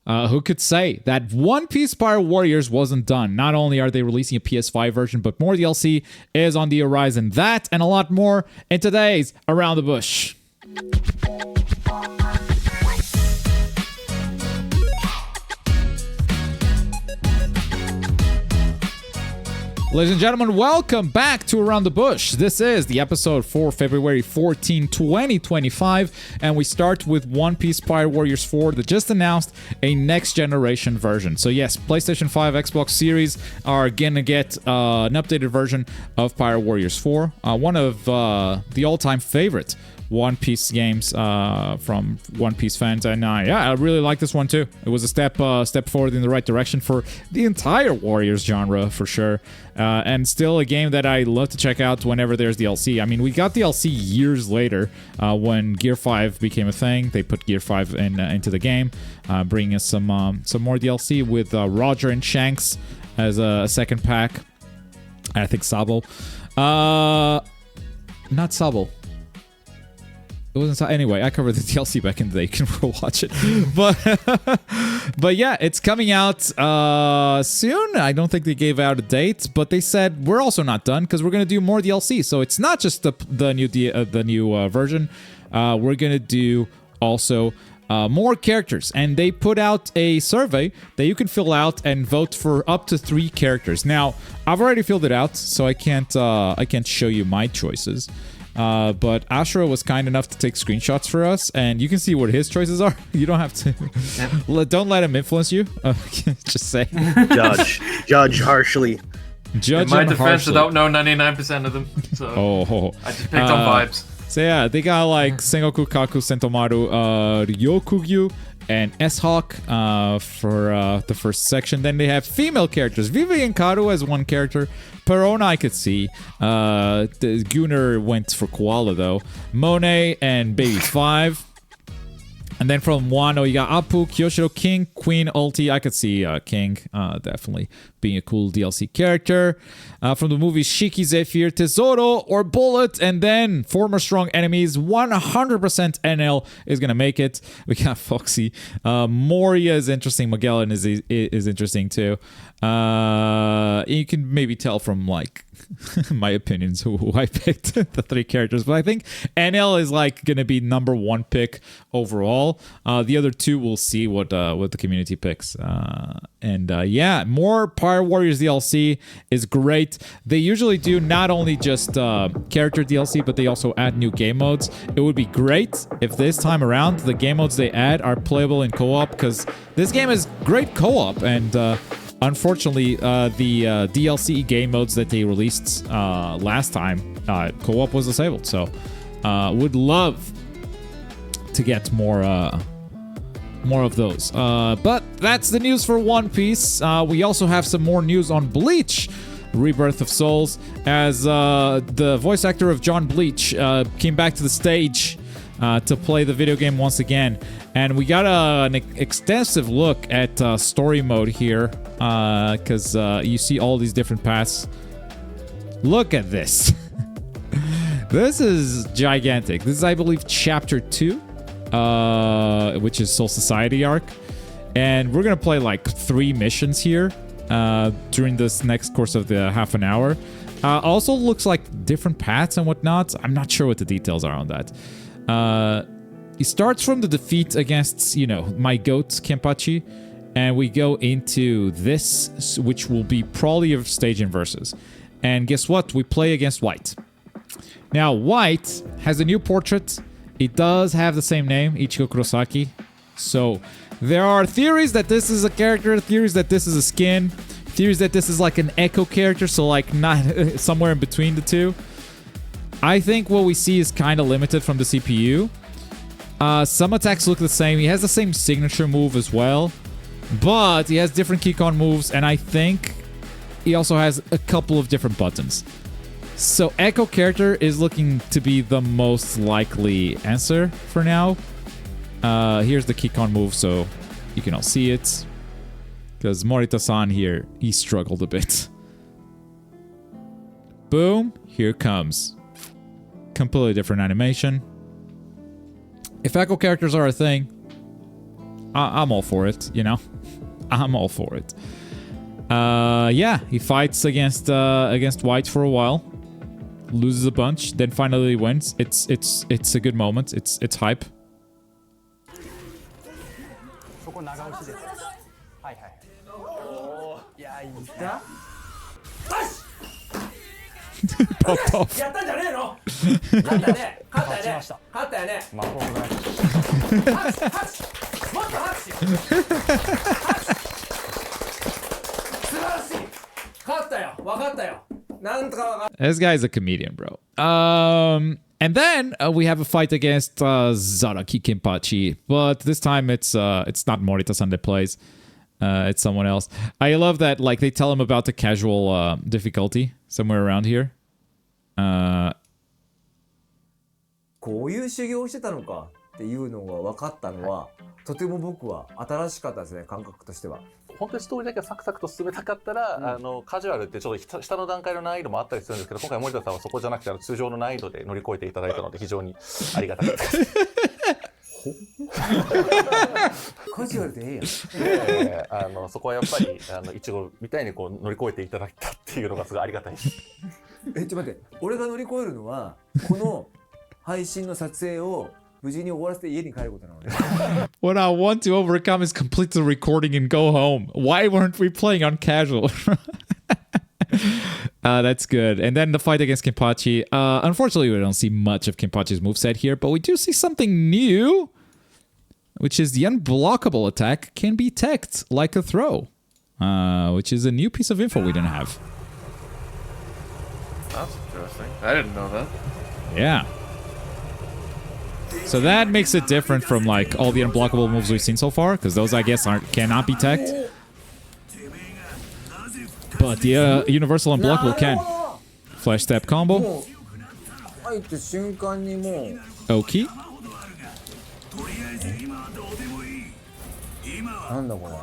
Who could say that One Piece Pirate Warriors wasn't done? Not only are they releasing a PS5 version, but more DLC is on the horizon. That and a lot more in today's Around the Bush. Ladies and gentlemen, welcome back to Around the Bush. This is the episode for February 14, 2025, and we start with One Piece Pirate Warriors 4 that just announced a next-generation version. So yes, PlayStation 5, Xbox Series are gonna get an updated version of Pirate Warriors 4, one of the all-time favorite One Piece games from One Piece fans, and yeah, I really like this one too. It was a step forward in the right direction for the entire Warriors genre for sure, and still a game that I love to check out whenever there's DLC. I mean, we got DLC years later when Gear 5 became a thing. They put Gear 5 into the game, bringing us some more DLC with Roger and Shanks as a second pack. I think Sabo, not Sabo. It wasn't anyway. I covered the DLC back in the day. You can go watch it, but yeah, it's coming out soon. I don't think they gave out a date, but they said we're also not done because we're gonna do more DLC. So it's not just the new version. We're gonna do also more characters, and they put out a survey that you can fill out and vote for up to 3 characters. Now, I've already filled it out, so I can't show you my choices. But Ashura was kind enough to take screenshots for us, and you can see what his choices are. You don't have to. Don't let him influence you. Just say. Judge harshly. Judge in my defense, harshly. I don't know 99% of them, so I just picked on vibes. So yeah, they got like Sengoku, Kaku, Sentomaru, Ryokugyu, and S-Hawk for the first section. Then they have female characters. Vivi and Karu as one character. Perona I could see. The Gunner went for Koala though. Monet and Baby 5. And then from Wano, you got Apu, Kyoshiro, King, Queen, Ulti. I could see King definitely being a cool DLC character. From the movies, Shiki, Zephyr, Tesoro, or Bullet. And then former strong enemies, 100% NL is going to make it. We got Foxy. Moria is interesting. Magellan is interesting too. You can maybe tell from like my opinions who I picked the 3 characters, but I think NL is like gonna be number 1 pick overall. The other 2 we'll see what the community picks. Yeah, more Pirate Warriors DLC is great. They usually do not only just character DLC, but they also add new game modes. It would be great if this time around the game modes they add are playable in co-op, because this game is great co-op, and unfortunately, the DLC game modes that they released last time, co-op was disabled. So, would love to get more of those. But that's the news for One Piece. We also have some more news on Bleach, Rebirth of Souls, as the voice actor of John Bleach came back to the stage to play the video game once again. And we got an extensive look at story mode here, because you see all these different paths. Look at this. This is gigantic. This is, I believe, Chapter 2, which is Soul Society arc. And we're going to play like 3 missions here during this next course of the half an hour. Also looks like different paths and whatnot. I'm not sure what the details are on that. It starts from the defeat against, my goat, Kenpachi, and we go into this, which will be probably a stage in versus. And guess what? We play against White. Now, White has a new portrait. It does have the same name, Ichigo Kurosaki. So, there are theories that this is a character, theories that this is a skin, theories that this is like an Echo character, so like not somewhere in between the two. I think what we see is kind of limited from the CPU. Some attacks look the same. He has the same signature move as well, but he has different Keycon moves, and I think he also has a couple of different buttons. So Echo character is looking to be the most likely answer for now. Here's the Keycon move, so you can all see it. Because Morita-san here, he struggled a bit. Boom, here comes. Completely different animation. If Echo characters are a thing, I'm all for it, you know? I'm all for it. Yeah, he fights against White for a while. Loses a bunch, then finally wins. It's a good moment. It's hype. Popped off. This guy's a comedian, bro. And then we have a fight against Zaraki Kenpachi, but this time it's not Morita-san that plays. It's someone else. I love that, like, they tell him about the casual difficulty somewhere around here. こういう修行をしてたのかっていうのが分かったのは、とても僕は新しかったですね、感覚としては。本当にストーリーだけサクサクと進めたかったら、カジュアルってちょっと下の段階の難易度もあったりするんですけど、今回森田さんはそこじゃなくて通常の難易度で乗り越えていただいたので非常にありがたかったです。カジュアルでええやん。そこはやっぱりいちごみたいにこう乗り越えていただいたっていうのがすごいありがたいです。ちょっと待って、俺が乗り越えるのはこの配信の撮影を無事に終わらせて家に帰ることなので。What I want to overcome is complete the recording and go home. Why weren't we playing on casual? That's good. And then the fight against Kenpachi. Unfortunately, we don't see much of Kenpachi's moveset here, but we do see something new, which is the unblockable attack can be teched like a throw, which is a new piece of info we didn't have. That's interesting. I didn't know that. Yeah. So that makes it different from like all the unblockable moves we've seen so far, because those I guess cannot be teched. But the universal unblockable can. Flash step combo. Oki. なんだこれ。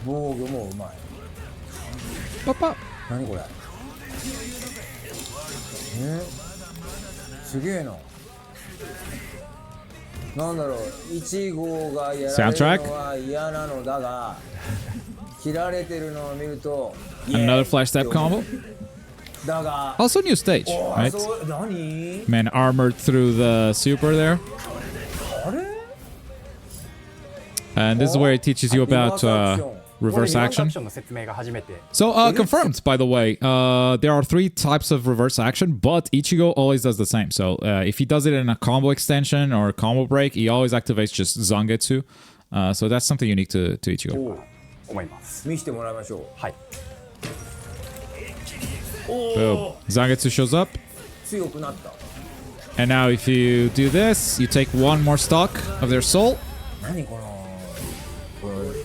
防御もうまい。Pop. 何これ。すげえな。なんだろう、1号がやられるのは嫌なのだが、切られてるのを見ると、Another flash step combo. だが、Also new stage, right? Man armored through the super there. And this is where it teaches you about reverse action. So, confirmed, by the way. There are 3 types of reverse action, but Ichigo always does the same. So, if he does it in a combo extension or a combo break, he always activates just Zangetsu. So, that's something unique to Ichigo. 見せてもらいましょう。はい。Boom. Zangetsu shows up. 強くなった。And now, if you do this, you take 1 more stock of their soul. 何この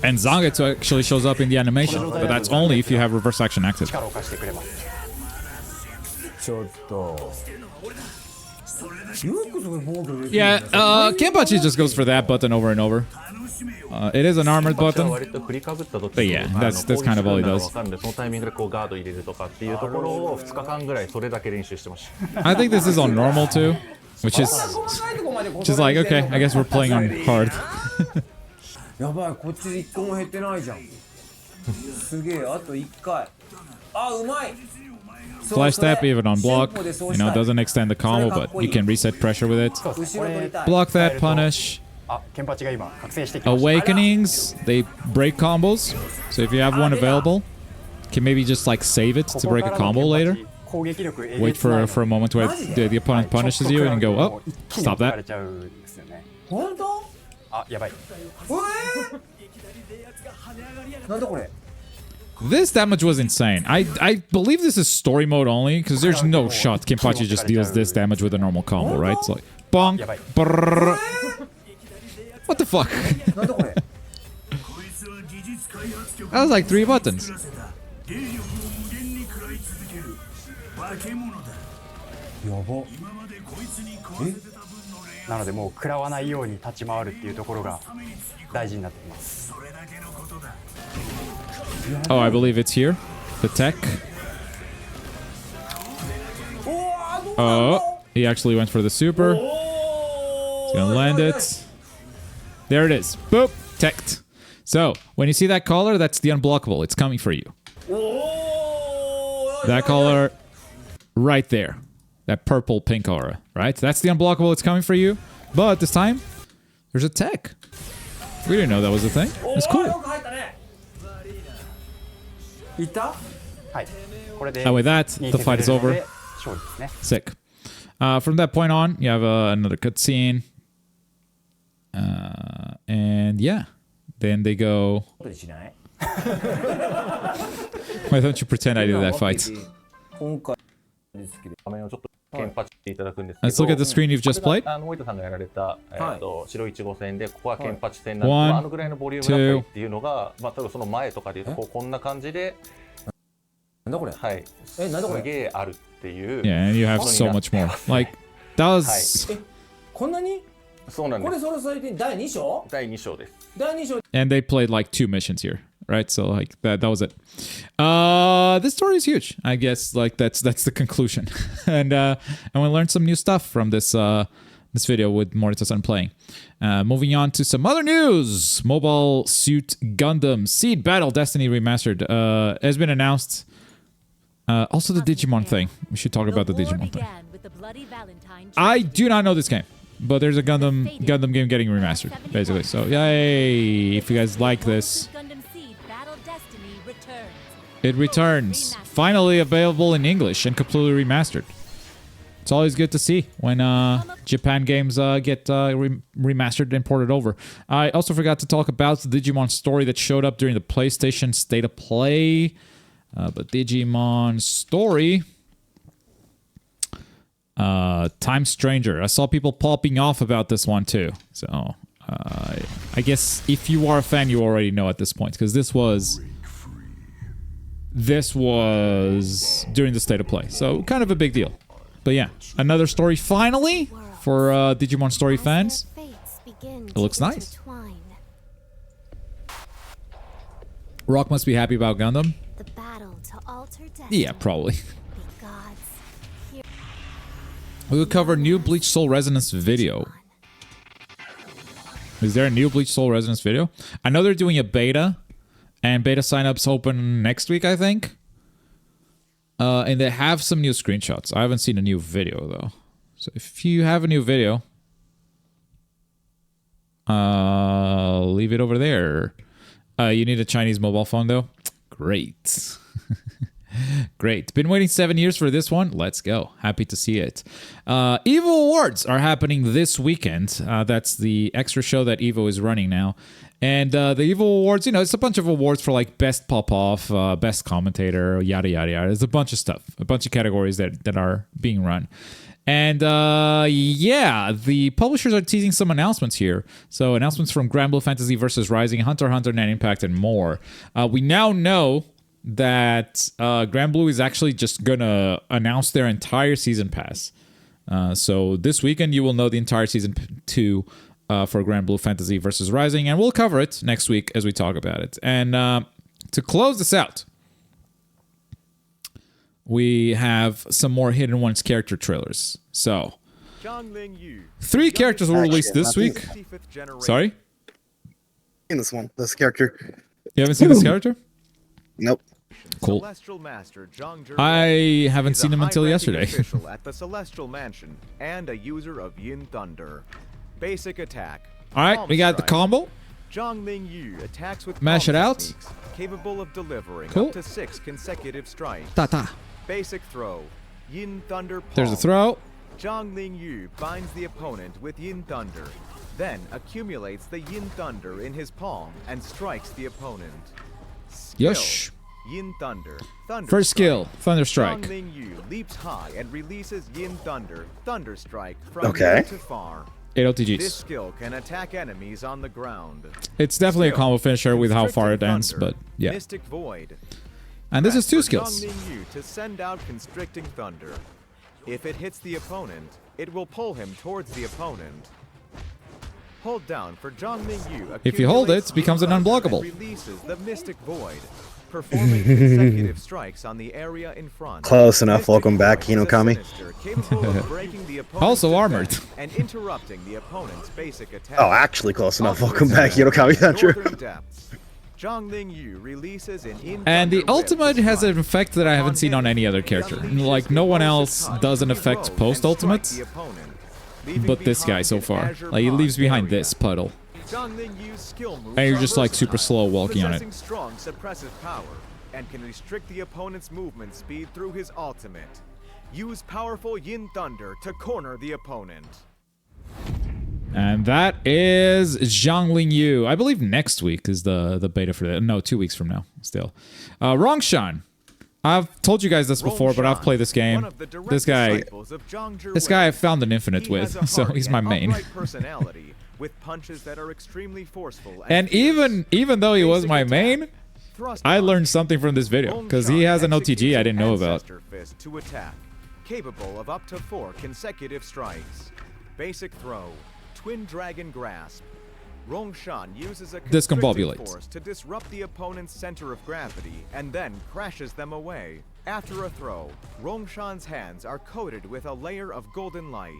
And Zangetsu actually shows up in the animation, but that's only if you have reverse action active. ちょっと。Yeah, Kenpachi just goes for that button over and over. It is an armored button. But yeah, that's kind of all he does. I think this is on normal too, which is like, okay, I guess we're playing on hard. やばい、こっち1個も減ってないじゃん。すげえ、あと1回。あ、うまい。 Flash step even on block, you know, doesn't extend the combo, but you can reset pressure with it. Block that, punish. Awakenings, they break combos. So if you have one available, you can maybe just like save it to break a combo later. Wait for a moment where the opponent punishes you and go, oh, stop that. This damage was insane. I believe this is story mode only, because there's no shot Kenpachi just deals this damage with a normal combo, right? It's like, bonk, brrr. What the fuck? That was like 3 buttons. なのでもう食らわないように立ち回るっていうところが大事になってきます。 Oh, I believe it's here. The tech. Oh, he actually went for the super. He's gonna land it. There it is. Boop. Teched. So, when you see that color, that's the unblockable. It's coming for you. That color right there. That purple pink aura, right? That's the unblockable. It's coming for you. But this time, there's a tech. We didn't know that was a thing. It's cool. いた？はい。これで And with that, the fight is over. 勝利ですね。 Sick. From that point on, you have another cutscene. And yeah. Then they go... ことしない？ Why don't you pretend I did that fight? 今回ですけど。画面をちょっとケンパチしていただくんですけど、 Let's look at the screen you've just これ played. が森田さんがやられた、白いちご戦で、ここはケンパチ戦はいなんで、あのぐらいのボリュームだったりっていうのが、まあ、多分その前とかで言うとこんな感じで、なんだこれ？はい、なんだこれ？すげえあるっていう。 Yeah, and you have so much more. Like, that was... こんなに？そうなんです。これそれ最近第2章？第2章です。第2章。 And they played like 2 missions here, right? So like that was it. This story is huge. I guess like that's the conclusion. And we learned some new stuff from this this video with Morita-san playing. Moving on to some other news. Mobile Suit Gundam Seed Battle Destiny Remastered has been announced. Also the Digimon thing. We should talk about the Digimon thing. I do not know this game. But there's a Gundam game getting remastered, basically. So, yay! If you guys like this. It returns. Finally available in English and completely remastered. It's always good to see when Japan games get remastered and ported over. I also forgot to talk about the Digimon story that showed up during the PlayStation State of Play. But Digimon story... Time Stranger. I saw people popping off about this one too. So, I guess if you are a fan, you already know at this point. Because this was during the State of Play. So, kind of a big deal. But yeah, another story finally for Digimon story fans. It looks nice. Rock must be happy about Gundam. Yeah, probably. We will cover new Bleach Soul Resonance video. Is there a new Bleach Soul Resonance video? I know they're doing a beta, and beta signups open next week, I think. And they have some new screenshots. I haven't seen a new video, though. So if you have a new video, leave it over there. You need a Chinese mobile phone, though? Great. Great. Been waiting 7 years for this one. Let's go. Happy to see it. Evo Awards are happening this weekend. That's the extra show that Evo is running now. And the Evo Awards, you know, it's a bunch of awards for like best pop-off, best commentator, yada, yada, yada. There's a bunch of stuff, a bunch of categories that are being run. And yeah, the publishers are teasing some announcements here. So announcements from Granblue Fantasy vs. Rising, Hunter x Hunter, Net Impact, and more. We now know that Granblue is actually just gonna announce their entire season pass. So this weekend you will know the entire season 2 for Granblue Fantasy vs. Rising, and we'll cover it next week as we talk about it. And to close this out, we have some more Hidden Ones character trailers. So 3 characters were released this week. Sorry? In this character. You haven't seen this character? Nope. Cool. I haven't seen him until yesterday. At the Celestial Mansion and a user of Yin Thunder. Basic attack. All right, we got the combo. Zhongling Yu attacks with Mash it out. techniques, capable of delivering Cool. up to 6 consecutive strikes. Ta-ta. Basic throw. Yin Thunder palm. There's the throw. Zhongling Yu binds the opponent with Yin Thunder, then accumulates the Yin Thunder in his palm and strikes the opponent. Skill. Yosh. Yin Thunder. Thunder First skill, Strike. Thunder Strike. Zhongling Yu leaps high and releases Yin Thunder, Thunder Strike from Okay. near to far. 8 This OTGs. skill can attack enemies on the ground. It's definitely a Skill. combo finisher with how far it Constricting ends, Thunder, but yeah. Mystic Void. And this is 2 Press for skills. Zhongling Yu to send out Constricting Thunder. If it hits the opponent, it will pull him towards the opponent. Hold down for Zhongling Yu. If you hold it, accumulates it becomes an Yin Thunder unblockable. and releases the Mystic Void. performing consecutive strikes on the area in front. Close enough. Welcome back, Mystic Hinokami. Sinister, capable of breaking the opponent's Also armored. defense and interrupting the opponent's basic attack. Oh, actually close enough. Also Welcome back, its Hinokami. That's true. Northern Depths. Zhangling Yu releases an And the in-thunder whip ultimate to has an strike. effect that I haven't seen on any other character. Like, no one else does an effect post-ultimate, but this guy so far. Like, he leaves behind this puddle. And you're just, like, super slow walking on it. Possessing strong suppressive power and can restrict the opponent's movement speed through his ultimate. Use powerful Yin Thunder to corner the opponent. And that is Zhangling Yu. I believe next week is the beta for that. No, 2 weeks from now, still. Rongshan. I've told you guys this before, but I've played this game. This guy I found an infinite with, so he's my main. With punches that are extremely forceful And even though he was my main, I learned something from this video, because he has an OTG I didn't know about. Fist to attack, capable of up to 4 consecutive strikes. Basic throw, Twin Dragon Grasp. Rongshan uses a Discombobulate constricting force to disrupt the opponent's center of gravity and then crashes them away. After a throw, Rongshan's hands are coated with a layer of golden light.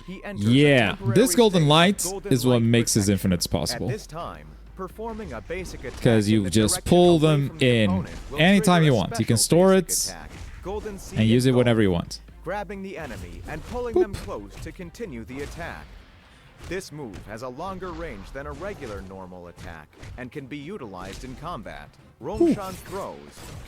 He enters Yeah, a this golden temporary light state of golden is what light makes his protection. infinites possible. At this time, performing a basic attack Because you in the just direction pull away them from the in opponent will anytime trigger you a want. You can special store basic it attack, Golden Sea and use it Gold, whenever you want. grabbing the enemy and pulling them close to continue the attack. This move has a longer range than a regular normal attack and can be utilized in combat. Rongshan's throws,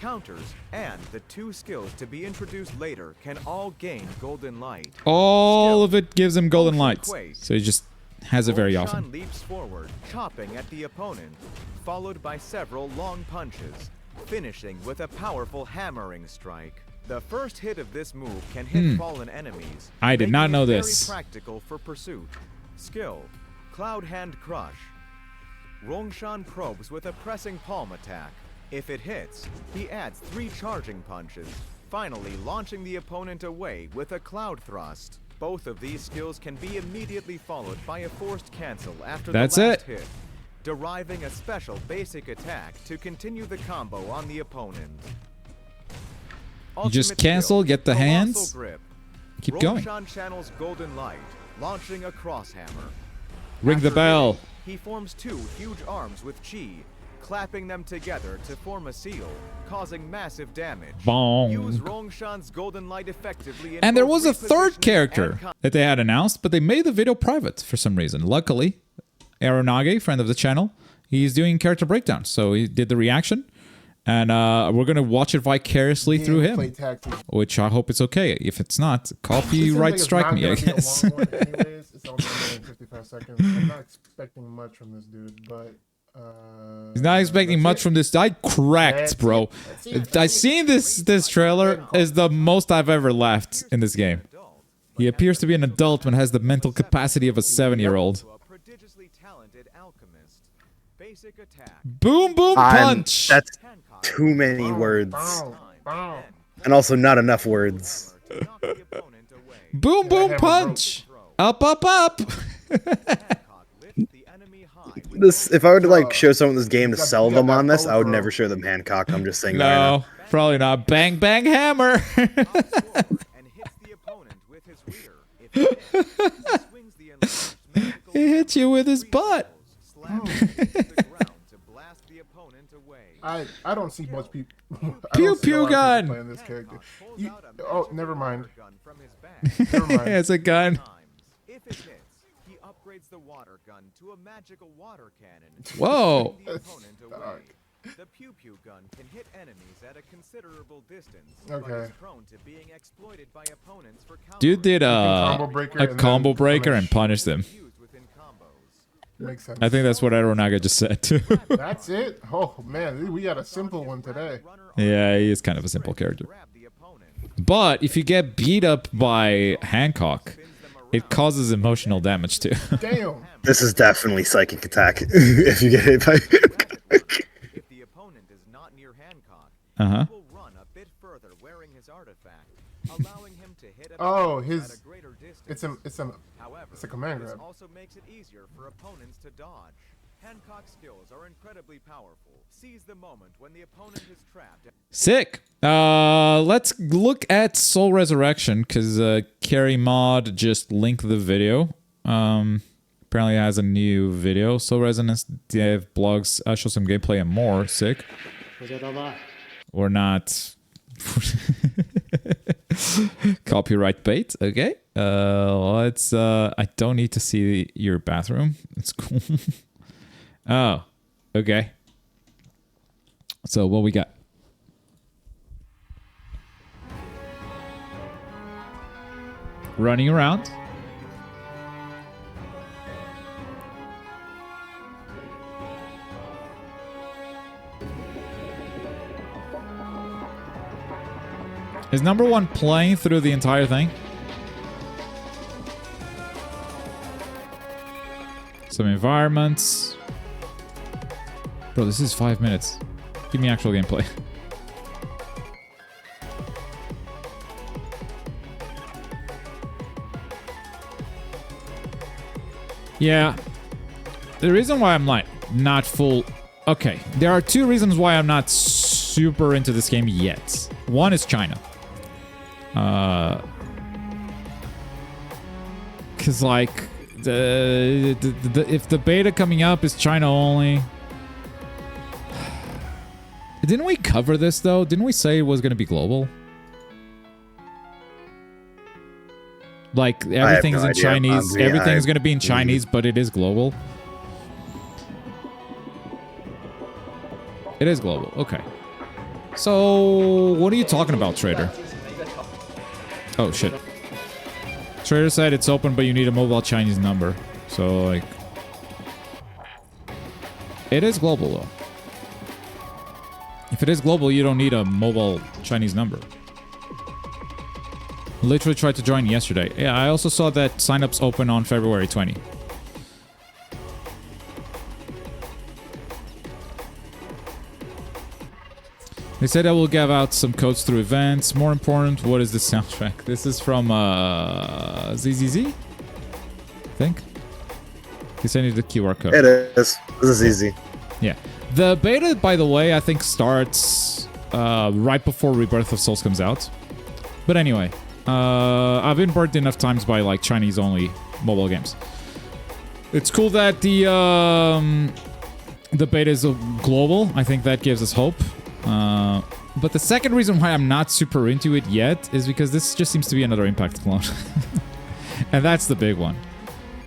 counters, and the 2 skills to be introduced later can all gain golden light. All of it gives him golden Rongshan light. quakes. So he just has it very Rongshan often. leaps forward, chopping at the opponent, followed by several long punches, finishing with a powerful hammering strike. The first hit of this move can hit fallen enemies. I did not making know it this. Very practical for pursuit. Skill, Cloud Hand Crush. Rongshan probes with a pressing palm attack. If it hits, he adds 3 charging punches, finally launching the opponent away with a Cloud Thrust. Both of these skills can be immediately followed by a forced cancel after That's the last it. hit, deriving a special basic attack to continue the combo on the opponent. You just Ultimate cancel, skill, get the Colossal hands, Grip. keep going. Rongshan channels Golden Light, launching a crosshammer. Ring the After bell. hitting, he forms 2 huge arms with chi, clapping them together to form a seal, causing massive damage. Bong. Use Rongshan's Golden Light effectively in And there both was a third repositioning character and that they had announced, but they made the video private for some reason. Luckily, Aronage, friend of the channel, he's doing character breakdowns. So he did the reaction, and we're going to watch it vicariously through him, which I hope it's okay. If it's not, copyright strike me, I guess. It's only 55 seconds. I'm not expecting much from this dude, but He's not expecting much from this. I cracked, bro. I seen this trailer is the most I've ever laughed in this game. He appears to be an adult but has the mental capacity of a 7-year-old. Boom, boom, punch. That's too many words. And also not enough words. Boom, boom, punch. Up, up, up. This, if I were to like show someone this game to sell them on this, I would never show them Hancock. I'm just saying. No, probably not. Bang, bang, hammer. He hits you with his butt. I don't see much people. Pew pew gun. Playing this character. Oh, never mind. It's a gun. If it hits, he upgrades the water gun to a magical water cannon. Whoa. The opponent away. The pew pew gun can hit enemies at a considerable distance, but is prone to being exploited by opponents for counter. Dude did a and combo then breaker punish. and punished them. used within combos. Makes sense. I think that's what Aronaga just said too. That's it. Oh man, we got a simple one today. Yeah, he is kind of a simple character. But if you get beat up by Hancock, it causes emotional damage too. Damn. This is definitely psychic attack. If you get hit by. If the opponent is not near Hancock, Uh-huh. he will run a bit further wearing his artifact, allowing him to hit Oh, opponents his. at a greater distance. It's a However, it's a command this grab. also makes it easier for opponents to dodge. Hancock's skills are incredibly powerful. Seize the moment when the opponent is trapped. Sick. Let's look at Soul Resurrection, because Carry Mod just linked the video. Apparently it has a new video. Soul Resonance dev blogs show some gameplay and more. Sick. Or not. Copyright bait. Okay. Let's. I don't need to see your bathroom. It's cool. Oh. Okay. So what we got? Running around. Is number one playing through the entire thing? Some environments. Bro, this is 5 minutes. Give me actual gameplay. Yeah. The reason why I'm like not full... Okay, there are two reasons why I'm not super into this game yet. One is China. Cause like if the beta coming up is China only. Didn't we cover this though? Didn't we say it was gonna be global? Like everything's in Chinese. Everything's gonna be in Chinese, but it is global. It is global. Okay. So what are you talking about, Trader? Oh shit. Trader said it's open, but you need a mobile Chinese number. So like, it is global though. If it is global, you don't need a mobile Chinese number. Literally tried to join yesterday. Yeah, I also saw that signups open on February 20. They said I will give out some codes through events. More important, what is the soundtrack? This is from ZZZ? I think. He sent you the QR code. It is. This is easy. Yeah. The beta, by the way, I think starts right before Rebirth of Souls comes out. But anyway, I've been burnt enough times by like Chinese-only mobile games. It's cool that the beta is global. I think that gives us hope. But the second reason why I'm not super into it yet is because this just seems to be another Impact clone. And that's the big one.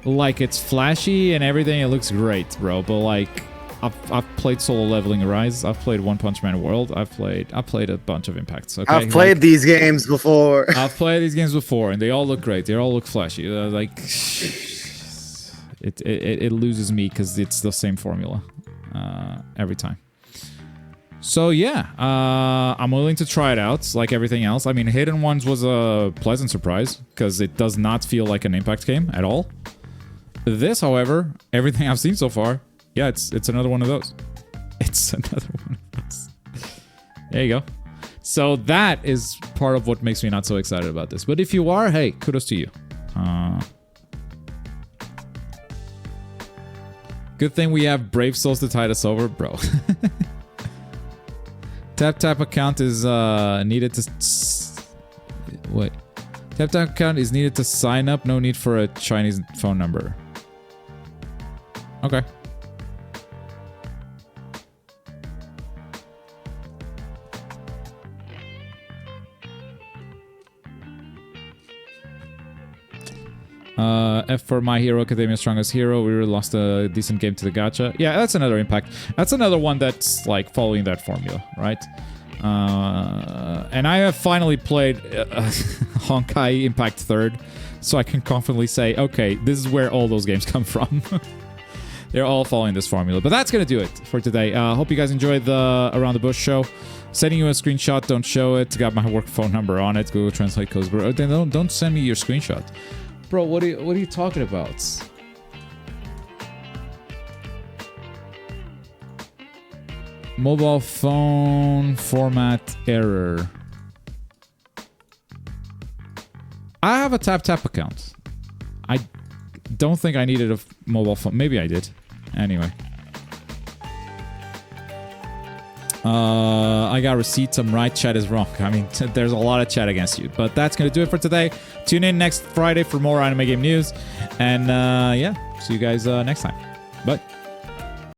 Like, it's flashy and everything, it looks great, bro, but like, I've played Solo Leveling Arise, I've played One Punch Man World, I've played a bunch of Impacts, okay? I've played these games before. I've played these games before, and they all look great, they all look flashy, like... It loses me, because it's the same formula, every time. So yeah, I'm willing to try it out, like everything else. I mean, Hidden Ones was a pleasant surprise, because it does not feel like an Impact game at all. This, however, everything I've seen so far, yeah, it's another one of those. It's another one of those. There you go. So that is part of what makes me not so excited about this. But if you are, hey, kudos to you. Good thing we have Brave Souls to tide us over, bro. Tap account is needed to... Wait. Tap account is needed to sign up. No need for a Chinese phone number. Okay. F for My Hero Academia Strongest Hero. We really lost a decent game to the gacha. Yeah, that's another Impact. That's another one that's like following that formula, right? And I have finally played Honkai Impact 3rd, so I can confidently say, okay, this is where all those games come from. They're all following this formula. But that's going to do it for today. Hope you guys enjoyed the Around the Bush show. Sending you a screenshot, don't show it. Got my work phone number on it. Google Translate codes. Bro, don't send me your screenshot. Bro, what are you talking about? Mobile phone format error. I have a Tap account. I don't think I needed a mobile phone. Maybe I did. Anyway. I got receipts. Some right chat is wrong. I mean, there's a lot of chat against you. But that's going to do it for today. Tune in next Friday for more anime game news. And yeah, see you guys next time. Bye.